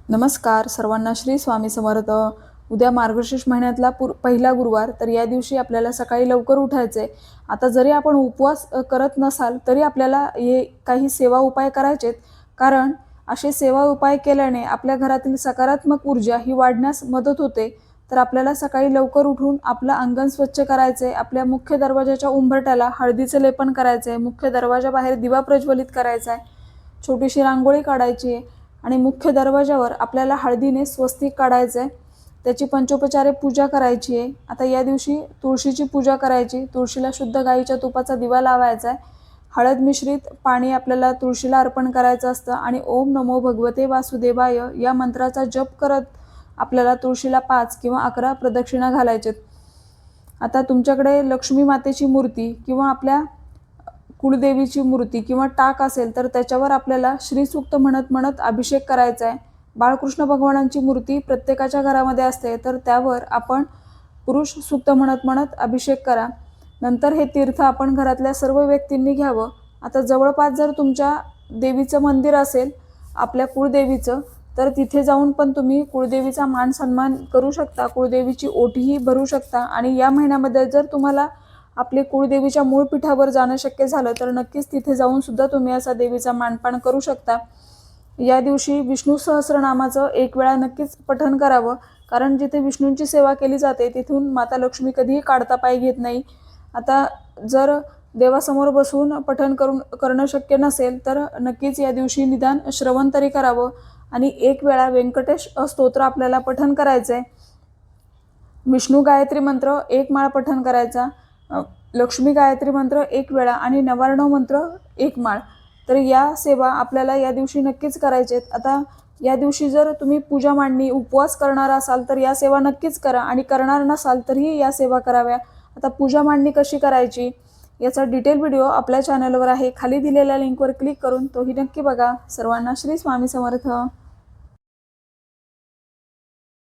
नमस्कार सर्वांना, श्री स्वामी समर्थ। उद्या मार्गशीर्ष महिन्यातला पहिला गुरुवार, तर या दिवशी आपल्याला सकाळी लवकर उठायचे। आता जरी आपण उपवास करत नसाल तरी आपल्याला हे काही सेवा उपाय करायचेत, कारण असे सेवा उपाय केल्याने आपल्या घरातील सकारात्मक ऊर्जा ही वाढण्यास मदत होते। तर आपल्याला सकाळी लवकर उठून आपलं अंगण स्वच्छ करायचे, आपल्या मुख्य दरवाजाच्या उंबरठ्याला हळदीचे लेपन करायचे, मुख्य दरवाजाबाहेर दिवा प्रज्वलित करायचा आहे, छोटीशी रांगोळी काढायची आणि मुख्य दरवाजावर आपल्याला हळदीने स्वस्तिक काढायचं आहे, त्याची पंचोपचारे पूजा करायची आहे। आता या दिवशी तुळशीची पूजा करायची, तुळशीला शुद्ध गाईच्या तुपाचा दिवा लावायचा आहे, हळद मिश्रित पाणी आपल्याला तुळशीला अर्पण करायचं असतं आणि ओम नमो भगवते वासुदेवाय या मंत्राचा जप करत आपल्याला तुळशीला 5 किंवा 11 प्रदक्षिणा घालायचेत। आता तुमच्याकडे लक्ष्मी मातेची मूर्ती किंवा आपल्या कुळदेवीची मूर्ती किंवा टाक असेल तर त्याच्यावर आपल्याला श्रीसूक्त म्हणत म्हणत अभिषेक करायचा आहे। बाळकृष्ण भगवानांची मूर्ती प्रत्येकाच्या घरामध्ये असते, तर त्यावर आपण पुरुष सूक्त म्हणत म्हणत अभिषेक करा। नंतर हे तीर्थ आपण घरातल्या सर्व व्यक्तींनी घ्यावं। आता जवळपास जर तुमच्या देवीचं मंदिर असेल, आपल्या कुळदेवीचं, तर तिथे जाऊन पण तुम्ही कुळदेवीचा मान सन्मान करू शकता, कुळदेवीची ओटीही भरू शकता। आणि या महिन्यामध्ये जर तुम्हाला आपले कुळदेवीच्या मूळ पीठावर जाणं शक्य झालं तर नक्कीच तिथे जाऊन सुद्धा तुम्ही असा देवीचा मानपान करू शकता। या दिवशी विष्णू सहस्रनामाचं एक वेळा नक्कीच पठण करावं, कारण जिथे विष्णूंची सेवा केली जाते तिथून माता लक्ष्मी कधीही काढता पाय घेत नाही। आता जर देवासमोर बसून पठण करणं शक्य नसेल तर नक्कीच या दिवशी निदान श्रवण तरी करावं आणि एक वेळा व्यंकटेश स्तोत्र आपल्याला पठण करायचंय। विष्णू गायत्री मंत्र 1 माळ पठण करायचा, लक्ष्मी गायत्री मंत्र 1 वेळा आणि नवार्णव मंत्र 1 माळ। तर या सेवा आपल्याला या दिवशी नक्कीच करायचेत। आता या दिवशी जर तुम्ही पूजा मांडणी उपवास करणार असाल तर या सेवा नक्कीच करा, आणि करणार नसाल तरीही या सेवा कराव्या। आता पूजा मांडणी कशी करायची याचा डिटेल व्हिडिओ आपल्या चॅनलवर आहे, खाली दिलेल्या लिंकवर क्लिक करून तोही नक्की बघा। सर्वांना श्री स्वामी समर्थ।